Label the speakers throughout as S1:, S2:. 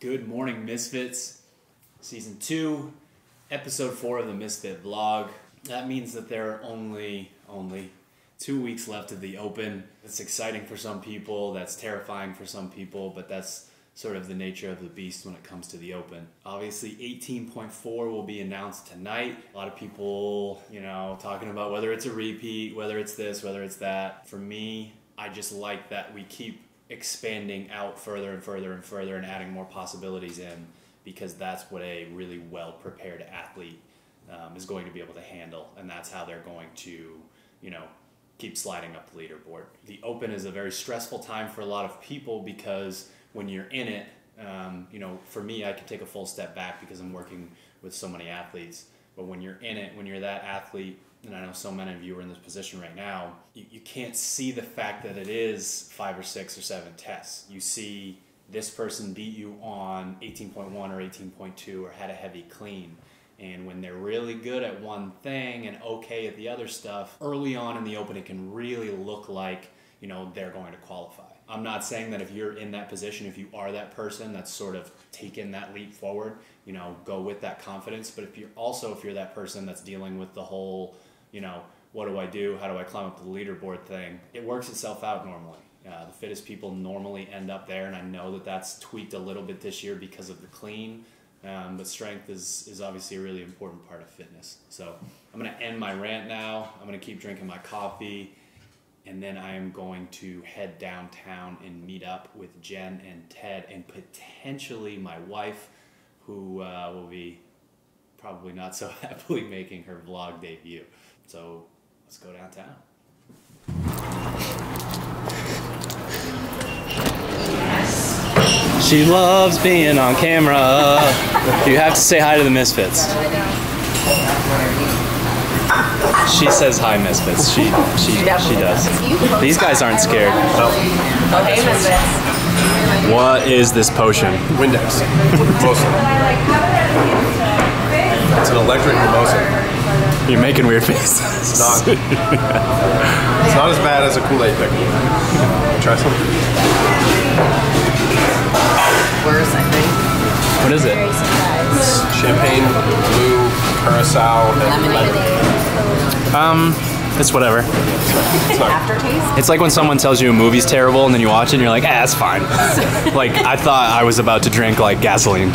S1: Good morning, Misfits. Season 2, Episode 4 of the Misfit vlog. That means that there are only 2 weeks left of the Open. It's exciting for some people, that's terrifying for some people, but that's sort of the nature of the beast when it comes to the Open. Obviously, 18.4 will be announced tonight. A lot of people, talking about whether it's a repeat, whether it's this, whether it's that. For me, I just like that we keep expanding out further and further and further and adding more possibilities in, because that's what a really well-prepared athlete is going to be able to handle, and that's how they're going to, keep sliding up the leaderboard. The Open is a very stressful time for a lot of people because when you're in it, for me, I can take a full step back because I'm working with so many athletes, but when you're in it, when you're that athlete, and I know so many of you are in this position right now, you can't see the fact that it is 5 or 6 or 7 tests. You see this person beat you on 18.1 or 18.2 or had a heavy clean. And when they're really good at one thing and okay at the other stuff, early on in the Open it can really look like, they're going to qualify. I'm not saying that if you're in that position, if you are that person that's sort of taken that leap forward, go with that confidence. But if you're that person that's dealing with the whole, what do I do? How do I climb up the leaderboard thing? It works itself out normally. The fittest people normally end up there, and I know that that's tweaked a little bit this year because of the clean, but strength is obviously a really important part of fitness. So I'm going to end my rant now. I'm going to keep drinking my coffee, and then I am going to head downtown and meet up with Jen and Ted and potentially my wife, who will be probably not so happily making her vlog debut. So let's go downtown. She loves being on camera. You have to say hi to the Misfits. She says hi, Misfits. She does. These guys aren't scared.
S2: Okay, Misfits.
S1: What is this potion?
S3: Windex. Mimosa. It's an electric mimosa.
S1: You're making weird faces.
S3: It's not as bad as a Kool-Aid pickle. Try some.
S2: Worse, I think.
S1: What is it?
S3: Champagne, blue, curacao, and lemon.
S1: It's whatever.
S2: Aftertaste?
S1: It's like when someone tells you a movie's terrible and then you watch it and you're like, that's fine. Like, I thought I was about to drink, like, gasoline.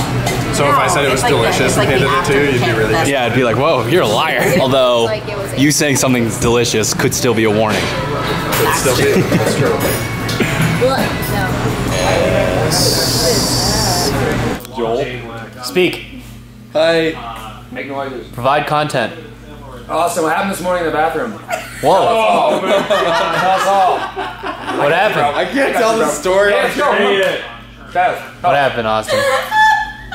S3: So if I said it was delicious and handed it to you, you'd be really...
S1: Yeah, I'd be like, whoa, you're a liar. Although, you saying something's delicious could still be a warning.
S3: Could still be. That's true.
S1: Joel, speak.
S4: Hi. Make noises.
S1: Provide content.
S4: So what happened this morning in the bathroom?
S1: Whoa.
S4: Oh, man. That's all.
S1: What happened?
S4: I can't tell the story. Yeah, let's go.
S1: What happened, Austin?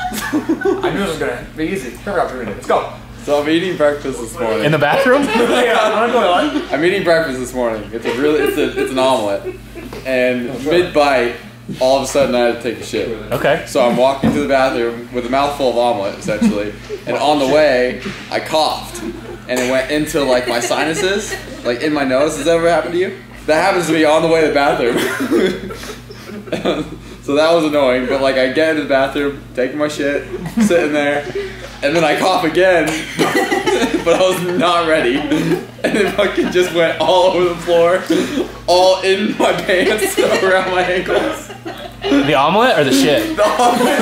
S4: I knew this was going to be easy. Let's go.
S5: So I'm eating breakfast this morning.
S1: In the bathroom?
S4: Yeah,
S5: I'm eating breakfast this morning. It's an omelet. And mid-bite, all of a sudden I had to take a shit.
S1: Okay.
S5: So I'm walking to the bathroom with a mouthful of omelet, essentially. And on the way, I coughed. And it went into like my sinuses, like in my nose. Has that ever happened to you? That happens to me on the way to the bathroom. So that was annoying, but like I get into the bathroom, taking my shit, sitting there, and then I cough again, but I was not ready. And it fucking just went all over the floor, all in my pants, around my ankles.
S1: The omelet or the shit?
S5: The omelet.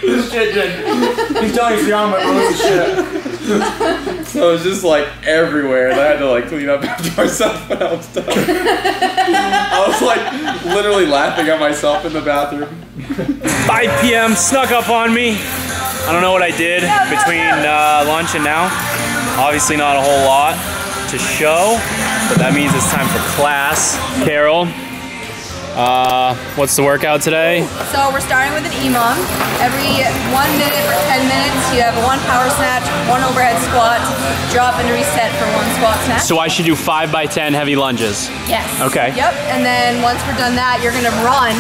S4: The shit did. He's telling us the omelet, but it's the shit.
S5: So it was just like everywhere, and I had to like clean up after myself when I was done. I was like literally laughing at myself in the bathroom.
S1: 5 p.m. snuck up on me. I don't know what I did between lunch and now. Obviously not a whole lot to show, but that means it's time for class. Carol, what's the workout today?
S6: So we're starting with an EMOM. Every 1 minute for 10 minutes, you have 1 power snatch, 1 overhead squat, drop and reset for 1 squat snatch.
S1: So I should do 5 by 10 heavy lunges?
S6: Yes.
S1: Okay.
S6: Yep, and then once we're done that, you're gonna run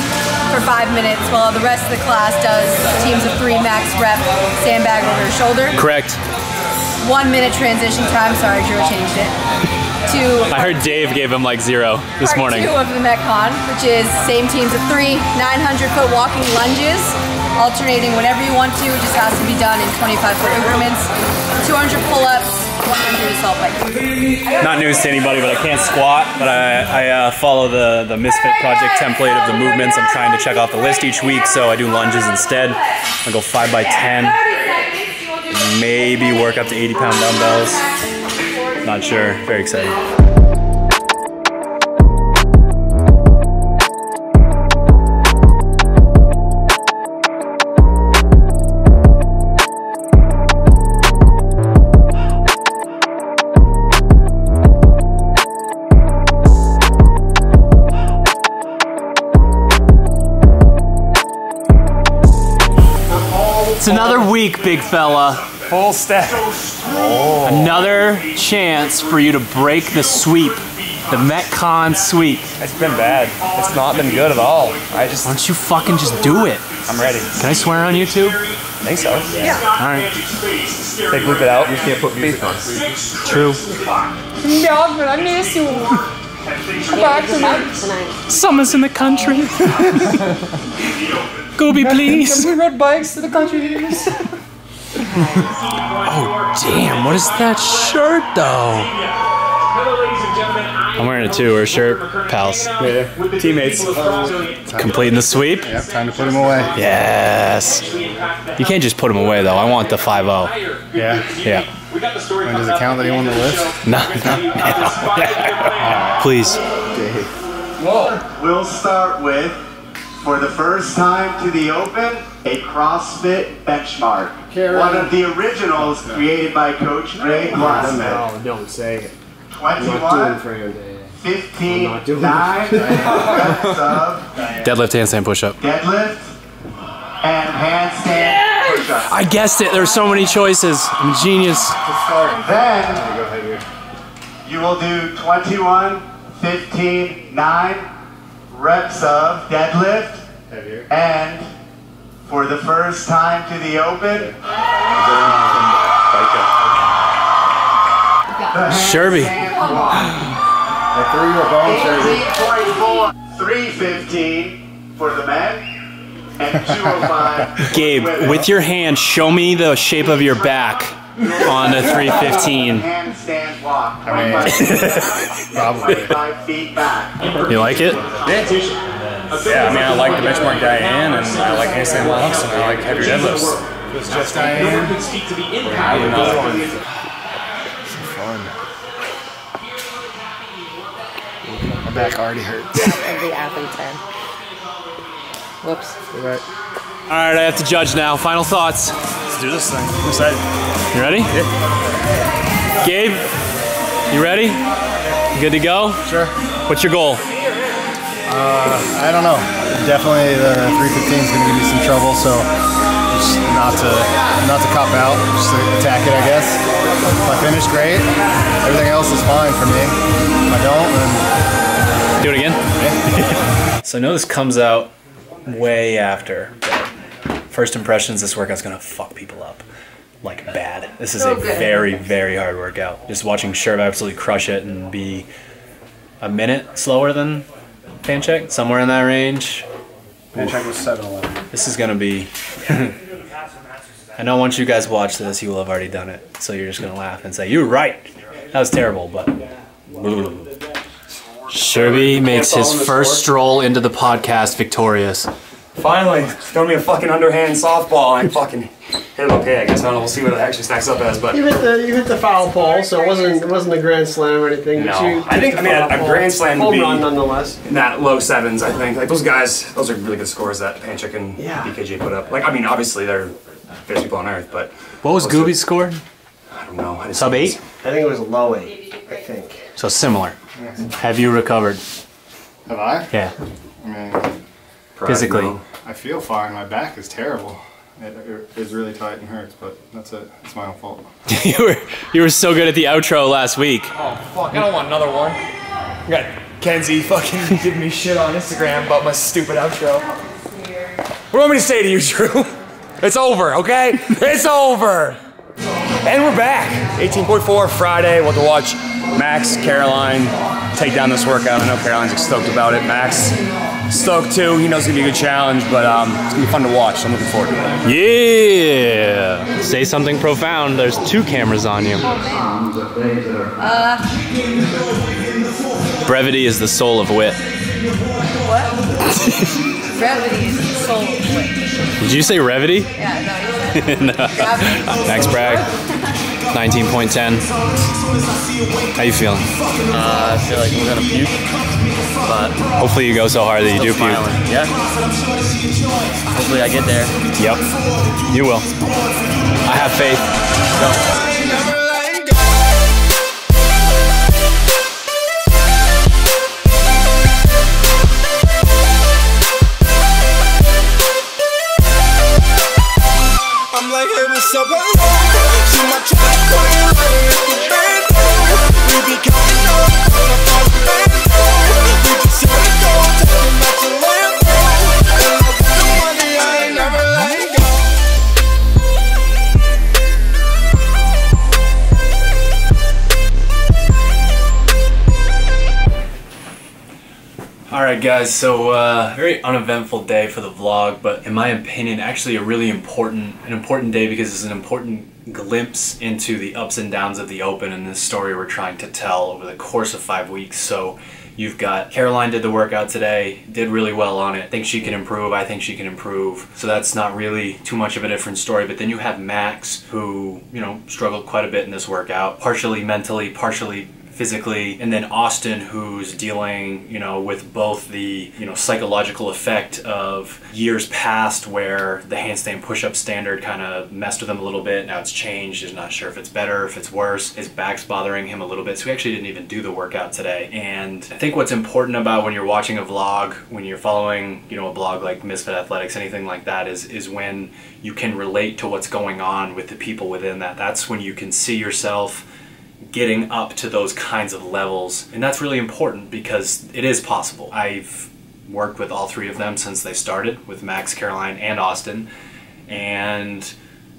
S6: for 5 minutes while the rest of the class does teams of 3 max rep, sandbag over your shoulder.
S1: Correct.
S6: 1 minute transition time. Sorry, Drew changed it. To
S1: I heard Dave gave him like 0 this
S6: part
S1: morning.
S6: 2 of the Metcon, which is same teams of 3 900-foot walking lunges, alternating whenever you want to. It just has to be done in 25-foot increments. 200 pull-ups, 100 assault bike.
S1: Not news to anybody, but I can't squat. But I follow the Misfit project template of the movements. I'm trying to check off the list each week, so I do lunges instead. I go 5 by 10, maybe work up to 80-pound dumbbells. Not sure. Very excited. It's another week, big fella.
S4: Full step.
S1: Another chance for you to break the sweep, the Metcon sweep.
S4: It's been bad. It's not been good at all.
S1: Why don't you fucking just do it?
S4: I'm ready.
S1: Can I swear on YouTube?
S4: I think so.
S6: Yeah.
S1: All right.
S4: They bleep it out.
S3: You can't put music on.
S1: True.
S2: Melvin, I miss you. Come back tonight.
S1: Summer's in the country. Gooby, please.
S4: We rode bikes to the country.
S1: Oh, damn. What is that shirt, though? I'm wearing it, too. We're a shirt. Pals.
S3: Yeah. Teammates.
S1: Completing the sweep?
S3: Yep, time to put him away.
S1: Yes. You can't just put him away, though. I want the 5-0.
S3: Yeah.
S1: Yeah.
S3: When does it count that he won the lift?
S1: No. Please.
S7: We'll start with, for the first time to the Open, a CrossFit benchmark. One of the originals created by Coach Greg Glassman.
S4: No, don't say it.
S7: 21, 15, 9 reps of
S1: Deadlift, handstand, push-up.
S7: deadlift and handstand push-ups.
S1: I guessed it. There's so many choices. I'm a genius.
S7: Then you will do 21, 15, 9 reps of deadlift, and for the first time to the Open,
S1: Sherby.
S3: I threw you a bone, Sherby.
S7: 18.4, 315 for the men, and 205.
S1: Gabe, with your hand, show me the shape of your back on the 315.
S7: Handstand walk.
S3: Probably.
S7: 5 feet back.
S1: You like it?
S4: Yeah, I mean, I like the benchmark Diane, and I like handstand walks, and I like heavy deadlifts.
S3: It's just Diane.
S4: I would not like
S3: Fun. My back already hurts.
S2: Every athlete 10. Whoops.
S3: Right.
S1: All right, I have to judge now. Final thoughts.
S4: Let's do this thing. I'm excited.
S1: You ready?
S4: Yeah.
S1: Gabe, you ready? You good to go?
S3: Sure.
S1: What's your goal?
S3: I don't know. Definitely the 315 is going to give me some trouble, so just not to cop out, just to attack it, I guess. If I finish, great. Everything else is fine for me. If I don't, then
S1: Do it again?
S3: yeah.
S1: So I know this comes out way after. First impressions, this workout's gonna fuck people up. Like bad. This is a very, very hard workout. Just watching Sherb absolutely crush it and be a minute slower than Pancheck, somewhere in that range.
S3: Pancheck was 7-11.
S1: This is gonna be. I know once you guys watch this, you will have already done it. So you're just gonna laugh and say, "You're right. That was terrible," but. Sherby makes his first stroll into the podcast victorious.
S4: Finally, throw me a fucking underhand softball, and I fucking hit it okay, I guess. I don't know, we'll see what it actually stacks up as, but...
S8: You hit the foul pole, so it wasn't a grand slam or anything.
S4: No,
S8: but you
S4: I think, I mean, a grand slam would
S8: home
S4: be
S8: run nonetheless.
S4: in that low 7s, I think. Like, those guys, those are really good scores that Pancheck and
S8: Yeah.
S4: BKJ put up. Like, I mean, obviously, they're best people on earth, but...
S1: What was Gooby's score?
S4: I don't know.
S1: Sub 8?
S8: I think it was a low 8, I think.
S1: So similar. Have you recovered?
S3: Have I?
S1: Yeah.
S3: I mean,
S1: Physically.
S3: I feel fine. My back is terrible. It is really tight and hurts, but that's it. It's my own fault.
S1: you were so good at the outro last week.
S4: Oh, fuck, I don't want another one. I got Kenzie fucking giving me shit on Instagram about my stupid outro. What do you want me to say to you, Drew? It's over, okay? It's over! And we're back. 18.4 Friday. We'll have to watch Max, Caroline take down this workout. I know Caroline's stoked about it. Max stoked too. He knows it's gonna be a good challenge, but it's gonna be fun to watch. So I'm looking forward to it.
S9: Yeah. Say something profound. There's 2 cameras on you. Brevity is the soul of wit.
S6: What? Brevity is the soul of wit.
S9: Did you say revity?
S6: Yeah, no,
S9: No. Max Bragg, 19.10. How you feeling?
S10: I feel like I'm gonna puke, but
S9: hopefully you go so hard that you do puke.
S10: Yeah. Hopefully I get there.
S9: Yep. You will. I have faith. Go. Alright guys, so very uneventful day for the vlog, but in my opinion actually a really important day because it's an important glimpse into the ups and downs of the Open and this story we're trying to tell over the course of 5 weeks. So you've got Caroline did the workout today, did really well on it. I think she can improve, I think she can improve. So that's not really too much of a different story. But then you have Max who, you know, struggled quite a bit in this workout, partially mentally, partially physically, and then Austin who's dealing, you know, with both the, you know, psychological effect of years past where the handstand push-up standard kind of messed with him a little bit. Now it's changed. He's not sure if it's better, if it's worse. His back's bothering him a little bit, so he actually didn't even do the workout today. And I think what's important about when you're watching a vlog, when you're following, you know, a blog like Misfit Athletics, anything like that, is when you can relate to what's going on with the people within that. That's when you can see yourself getting up to those kinds of levels, and that's really important because it is possible. I've worked with all 3 of them since they started, with Max, Caroline, and Austin, and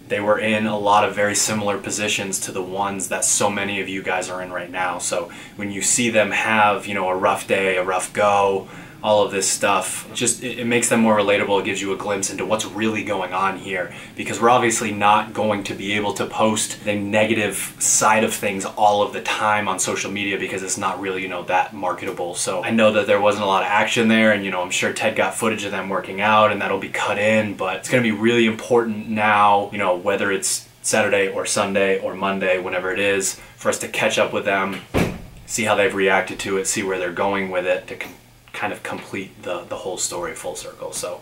S9: they were in a lot of very similar positions to the ones that so many of you guys are in right now. So when you see them have, you know, a rough day, a rough go, all of this stuff, just it makes them more relatable. It gives you a glimpse into what's really going on here, because we're obviously not going to be able to post the negative side of things all of the time on social media because it's not really, you know, that marketable. So I know that there wasn't a lot of action there, and, you know, I'm sure Ted got footage of them working out and that'll be cut in, but it's going to be really important now, you know, whether it's Saturday or Sunday or Monday, whenever it is, for us to catch up with them, see how they've reacted to it, see where they're going with it, to kind of complete the whole story full circle. So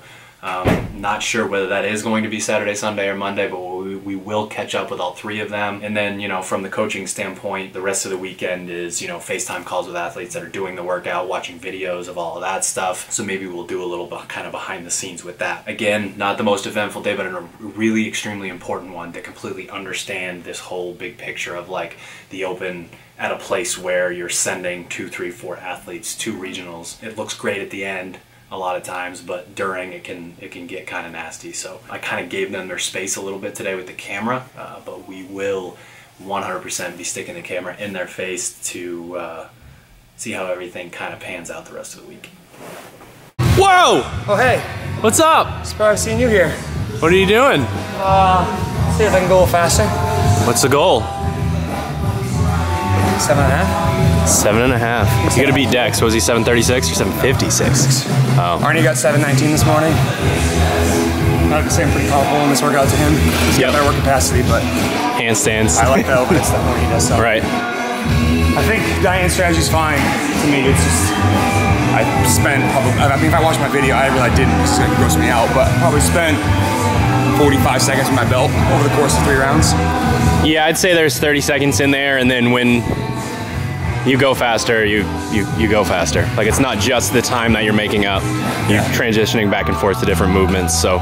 S9: not sure whether that is going to be Saturday, Sunday, or Monday, but we will catch up with all 3 of them. And then, you know, from the coaching standpoint, the rest of the weekend is, you know, FaceTime calls with athletes that are doing the workout, watching videos of all of that stuff. So maybe we'll do a little kind of behind the scenes with that. Again, not the most eventful day, but a really extremely important one to completely understand this whole big picture of, like, the Open at a place where you're sending 2, 3, 4 athletes to regionals. It looks great at the end a lot of times, but during it can get kind of nasty. So I kind of gave them their space a little bit today with the camera, but we will 100% be sticking the camera in their face to see how everything kind of pans out the rest of the week. Whoa!
S4: Oh hey,
S9: What's up?
S4: surprised seeing you here.
S9: What are you doing?
S4: See if I can go a little faster.
S9: What's the goal?
S4: 7.5.
S9: 7.5. You gotta beat Dex. Was he 7:36 or 7:56? Oh.
S4: Arnie got 7:19 this morning. I would say I'm pretty comfortable in this workout to him. He's got better work capacity, but
S9: handstands.
S4: I like the open stuff when he does stuff.
S9: Right.
S4: I think Diane's strategy's fine to me. It's just I spent probably. I mean, if I watched my video, I really didn't because it's gonna gross me out. But I probably spent 45 seconds with my belt over the course of 3 rounds.
S9: Yeah, I'd say there's 30 seconds in there, and then when you go faster, you go faster. Like, it's not just the time that you're making up. You're transitioning back and forth to different movements. So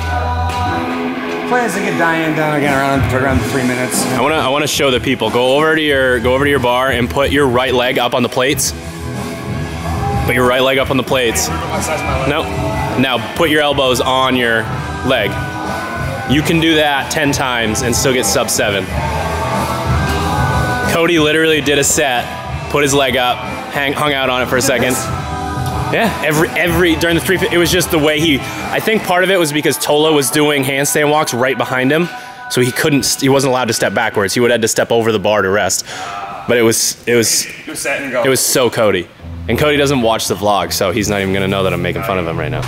S4: plan is to get Diane down again around 3 minutes.
S9: I wanna show the people. Go over to your bar and put your right leg up on the plates. Put your right leg up on the plates. No. Now put your elbows on your leg. You can do that 10 times and still get sub 7.
S11: Cody literally did a set, put his leg up, hung out on it for a second. Yeah, every during the 350, it was just the way I think part of it was because Tola was doing handstand walks right behind him, so he wasn't allowed to step backwards. He would have had to step over the bar to rest. But it was so Cody. And Cody doesn't watch the vlog, so he's not even gonna know that I'm making fun of him right now.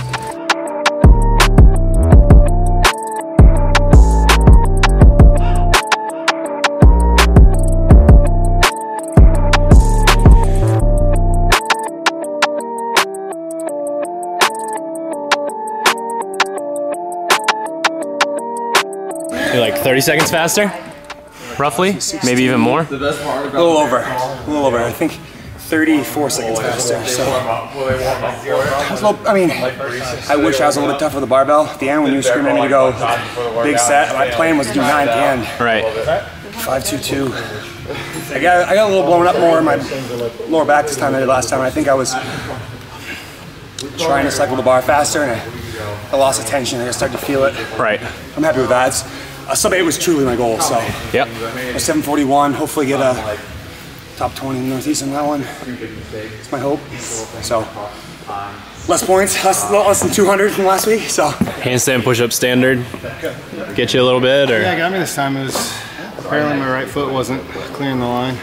S11: You're like 30 seconds faster, roughly, maybe even more.
S4: A little over. I think 34 seconds faster. So, I mean, I wish I was a little bit tougher with the barbell. At the end, when you were screaming at me to go big set, my plan was to do 9 at the end.
S11: Right.
S4: 5-2-2. I got a little blown up more in my lower back this time than I did last time. I think I was trying to cycle the bar faster, and I lost the tension. I started to feel it.
S11: Right.
S4: I'm happy with that. Sub 8 was truly my goal, so.
S11: Yep.
S4: 741, hopefully get a top 20 in the Northeast on that one. It's my hope. So, less points, less than 200 from last week, so.
S11: Handstand push-up standard, get you a little bit, or?
S3: Yeah, it got me this time. It was, apparently my right foot wasn't clearing the line.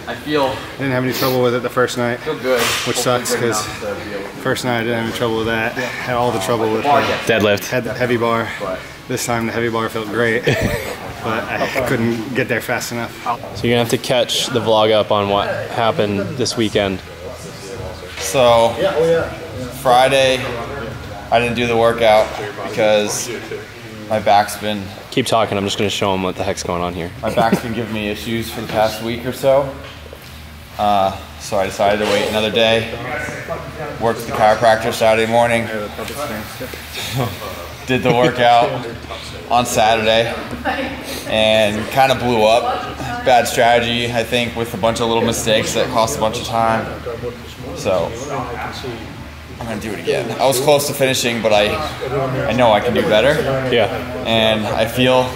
S5: I
S3: didn't have any trouble with it the first night,
S5: good.
S3: which sucks because first night I didn't have any trouble with that. Had all the trouble with
S11: deadlift.
S3: Had the heavy bar. This time the heavy bar felt great, but I couldn't get there fast enough.
S11: So you're gonna have to catch the vlog up on what happened this weekend.
S5: So Friday, I didn't do the workout because my back's been.
S11: Keep talking. I'm just gonna show them what the heck's going on here.
S5: My back's been giving me issues for the past week or so. So I decided to wait another day. Worked with the chiropractor Saturday morning. Did the workout on Saturday and kind of blew up. Bad strategy, I think, with a bunch of little mistakes that cost a bunch of time. So I'm gonna do it again. I was close to finishing, but I know I can do better.
S11: Yeah.
S5: And I feel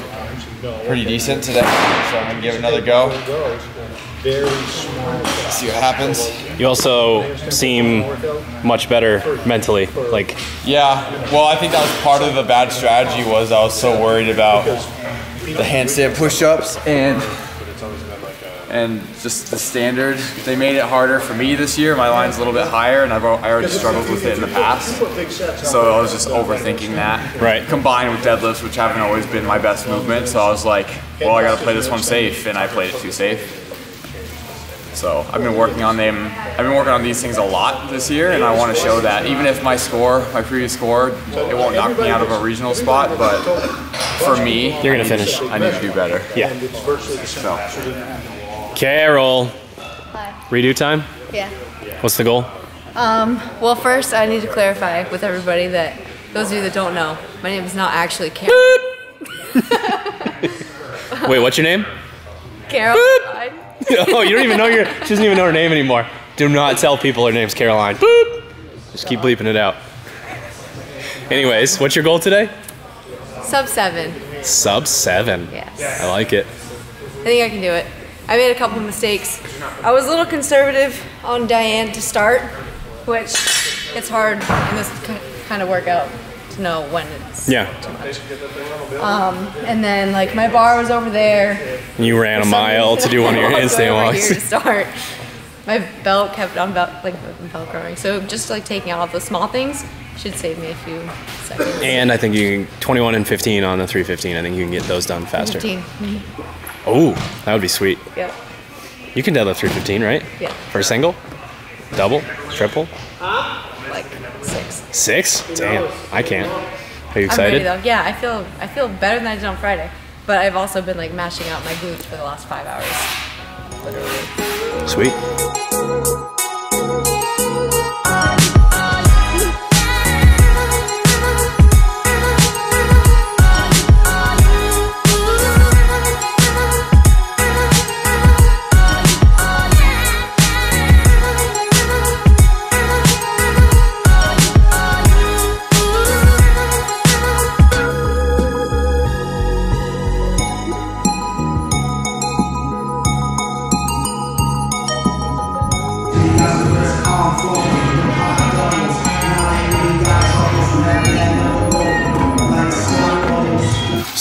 S5: pretty decent today, so I'm gonna give it another go. See what happens.
S11: You also seem much better mentally, like.
S5: Yeah, well, I think that was part of the bad strategy. Was I was so worried about the handstand push-ups and just the standard. They made it harder for me this year. My line's a little bit higher, and I already struggled with it in the past. So I was just overthinking that.
S11: Right.
S5: Combined with deadlifts, which haven't always been my best movement. So I was like, well, I got to play this one safe, and I played it too safe. So I've been working on them. I've been working on these things a lot this year, and I want to show that even if my previous score, it won't knock me out of a regional spot, but for me,
S11: you're gonna finish.
S5: I need to do better.
S11: Yeah.
S5: So.
S11: Carol.
S6: Hi.
S11: Redo time?
S6: Yeah.
S11: What's the goal?
S6: Well, first I need to clarify with everybody that those of you that don't know, my name is not actually Carol.
S11: Wait, what's your name?
S6: Carol.
S11: Oh, you don't even know she doesn't even know her name anymore. Do not tell people her name's Caroline. Boop. Just keep bleeping it out. Anyways, what's your goal today?
S6: Sub 7.
S11: Sub 7.
S6: Yes.
S11: I like it.
S6: I think I can do it. I made a couple of mistakes. I was a little conservative on Diane to start, which it's hard in this kind of workout to know when it's too much. And then like my bar was over there.
S11: You ran a mile to do one of your handstand walks.
S6: Here to start. My belt kept on velcroing. So just like taking out all the small things should save me a few seconds.
S11: And I think you can 21 and 15 on the 315. I think you can get those done faster.
S6: 15.
S11: Oh, that would be sweet.
S6: Yep.
S11: You can deadlift 315, right?
S6: Yeah.
S11: For a single? Double? Triple?
S6: Like 6.
S11: 6? Damn, I can't. Are you excited?
S6: I'm ready though. Yeah, I feel better than I did on Friday. But I've also been like mashing out my glutes for the last 5 hours. Literally.
S11: Sweet.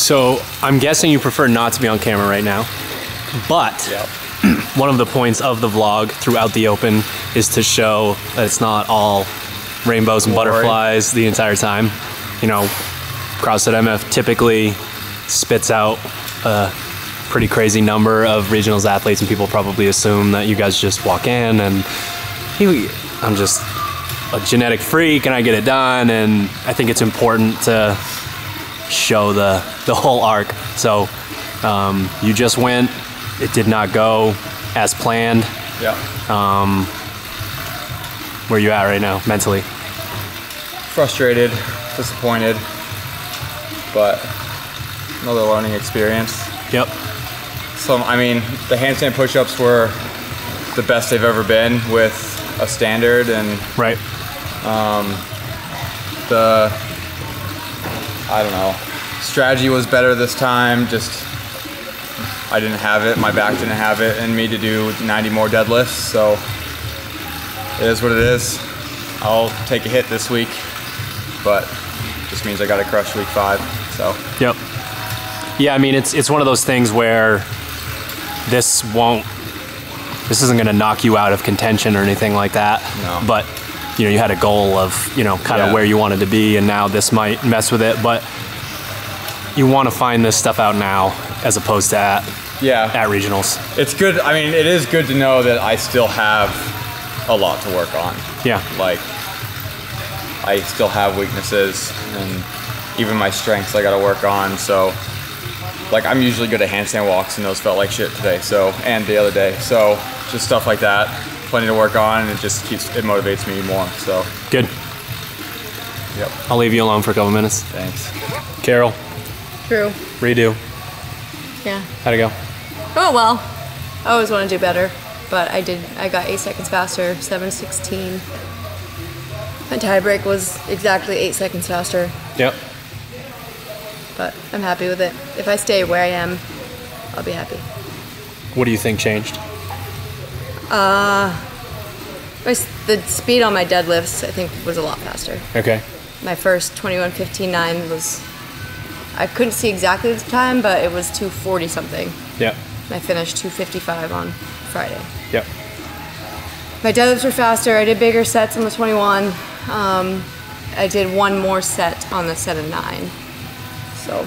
S11: So I'm guessing you prefer not to be on camera right now, but one of the points of the vlog throughout the Open is to show that it's not all rainbows and butterflies the entire time. You know, CrossFit MF typically spits out a pretty crazy number of regionals athletes, and people probably assume that you guys just walk in and I'm just a genetic freak and I get it done, and I think it's important to show the whole arc. So you just went, it did not go as planned.
S5: Yeah.
S11: Where are you at right now mentally?
S5: Frustrated, disappointed, but another learning experience.
S11: Yep.
S5: So, I mean, the handstand push-ups were the best they've ever been with a standard, and
S11: right.
S5: I don't know, strategy was better this time. Just I didn't have it, my back didn't have it in me to do 90 more deadlifts, so it is what it is. I'll take a hit this week, but just means I got to crush week 5. So.
S11: Yep. Yeah, I mean, it's one of those things where this isn't going to knock you out of contention or anything like that.
S5: No.
S11: But, you know, you had a goal of, you know, kind of where you wanted to be, and now this might mess with it. But you want to find this stuff out now as opposed to at regionals.
S5: It's good. I mean, it is good to know that I still have a lot to work on.
S11: Yeah.
S5: Like, I still have weaknesses, and even my strengths I got to work on. So, like, I'm usually good at handstand walks, and those felt like shit today. So, and the other day. So, just stuff like that. Plenty to work on, and it motivates me more. So
S11: good.
S5: Yep.
S11: I'll leave you alone for a couple minutes.
S5: Thanks.
S11: Carol.
S6: True.
S11: Redo.
S6: Yeah.
S11: How'd it go?
S6: Oh well. I always want to do better, but I did. I got 8 seconds faster, 7:16. My tie break was exactly 8 seconds faster.
S11: Yep.
S6: But I'm happy with it. If I stay where I am, I'll be happy.
S11: What do you think changed?
S6: The speed on my deadlifts, I think, was a lot faster.
S11: Okay.
S6: My first 21:15.9 was, I couldn't see exactly the time, but it was 2:40 something.
S11: Yep.
S6: I finished 2:55 on Friday.
S11: Yep.
S6: My deadlifts were faster. I did bigger sets on the 21. I did one more set on the set of 9. So.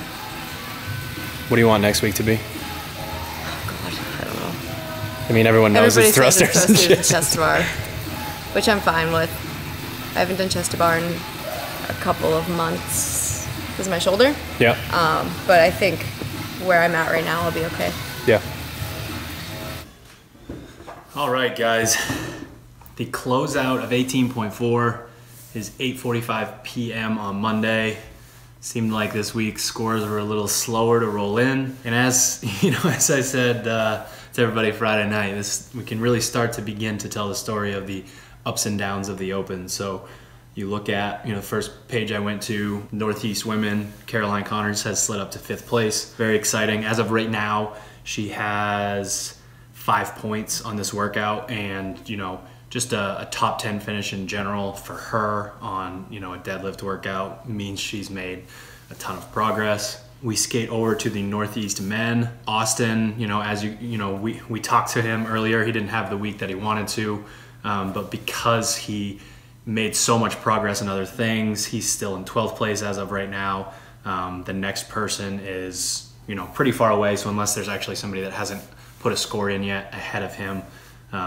S11: What do you want next week to be? I mean, everyone knows it's thrusters and shit.
S6: Chest to bar, which I'm fine with. I haven't done chest to bar in a couple of months. This is my shoulder.
S11: Yeah.
S6: But I think where I'm at right now, I'll be okay.
S11: Yeah.
S1: All right, guys. The closeout of 18.4 is 8:45 p.m. on Monday. Seemed like this week's scores were a little slower to roll in, and as you know, as I said to everybody Friday night, we can really start to begin to tell the story of the ups and downs of the Open. So you look at, the first page I went to, Northeast women, Caroline Connors has slid up to 5th place. Very exciting. As of right now, she has 5 points on this workout, and just a top 10 finish in general for her on a deadlift workout means she's made a ton of progress. We skate over to the Northeast men. Austin, as we talked to him earlier, he didn't have the week that he wanted to, but because he made so much progress in other things, he's still in 12th place as of right now. The next person is, pretty far away, so unless there's actually somebody that hasn't put a score in yet ahead of him,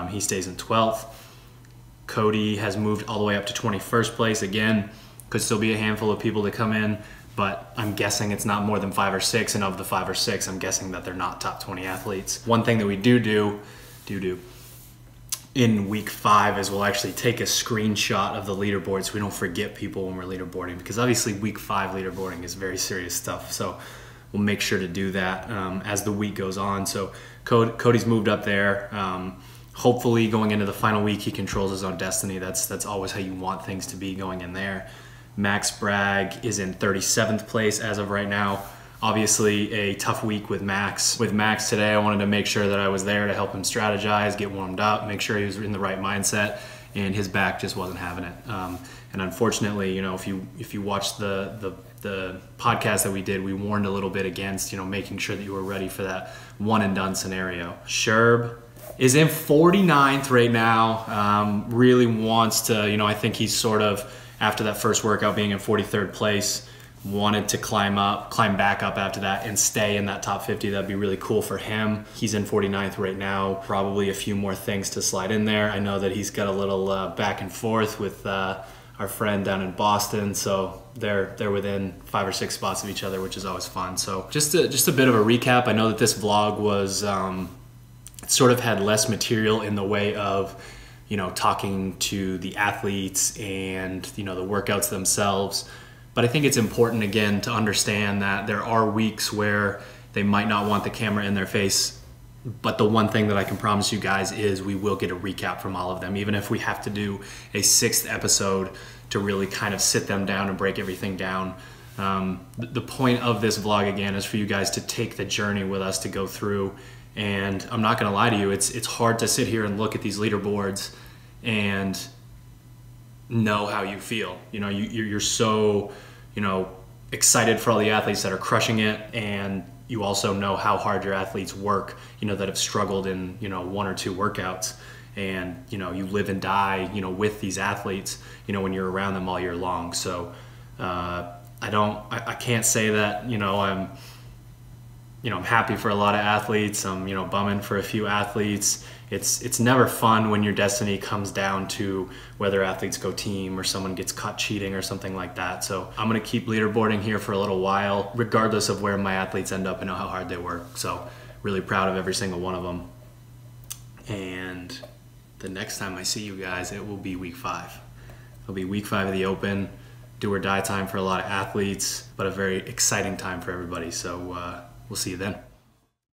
S1: he stays in 12th. Cody has moved all the way up to 21st place. Again, could still be a handful of people to come in, but I'm guessing it's not more than 5 or 6, and of the 5 or 6, I'm guessing that they're not top 20 athletes. One thing that we do in week 5 is we'll actually take a screenshot of the leaderboard so we don't forget people when we're leaderboarding, because obviously week 5 leaderboarding is very serious stuff. So we'll make sure to do that as the week goes on. So Cody's moved up there. Hopefully going into the final week, he controls his own destiny. That's always how you want things to be going in there. Max Bragg is in 37th place as of right now. Obviously a tough week with Max. With Max today, I wanted to make sure that I was there to help him strategize, get warmed up, make sure he was in the right mindset, and his back just wasn't having it.
S9: And unfortunately, you know, if you watch the podcast that we did, we warned a little bit against, you know, making sure that you were ready for that one and done scenario. Sherb is in 49th right now. Really wants to, you know, I think he's sort of, after that first workout being in 43rd place, wanted to climb back up after that and stay in that top 50. That'd be really cool for him. He's in 49th right now. Probably a few more things to slide in there. I know that he's got a little back and forth with our friend down in Boston, so they're within 5 or 6 spots of each other, which is always fun. So just a bit of a recap. I know that this vlog was sort of had less material in the way of, you know, talking to the athletes and, you know, the workouts themselves. But I think it's important, again, to understand that there are weeks where they might not want the camera in their face. But the one thing that I can promise you guys is we will get a recap from all of them, even if we have to do a 6th episode to really kind of sit them down and break everything down. The point of this vlog, again, is for you guys to take the journey with us to go through. And I'm not going to lie to you, it's hard to sit here and look at these leaderboards and know how you feel. You know, you're so, you know, excited for all the athletes that are crushing it, and you also know how hard your athletes work, you know, that have struggled in, you know, 1 or 2 workouts. And, you know, you live and die, you know, with these athletes, you know, when you're around them all year long. So I can't say that, you know, I'm happy for a lot of athletes. I'm, you know, bumming for a few athletes. It's never fun when your destiny comes down to whether athletes go team or someone gets caught cheating or something like that. So I'm going to keep leaderboarding here for a little while, regardless of where my athletes end up and know how hard they work. So really proud of every single one of them. And the next time I see you guys, it will be week 5. It'll be week 5 of the Open. Do or die time for a lot of athletes, but a very exciting time for everybody. So we'll see you then.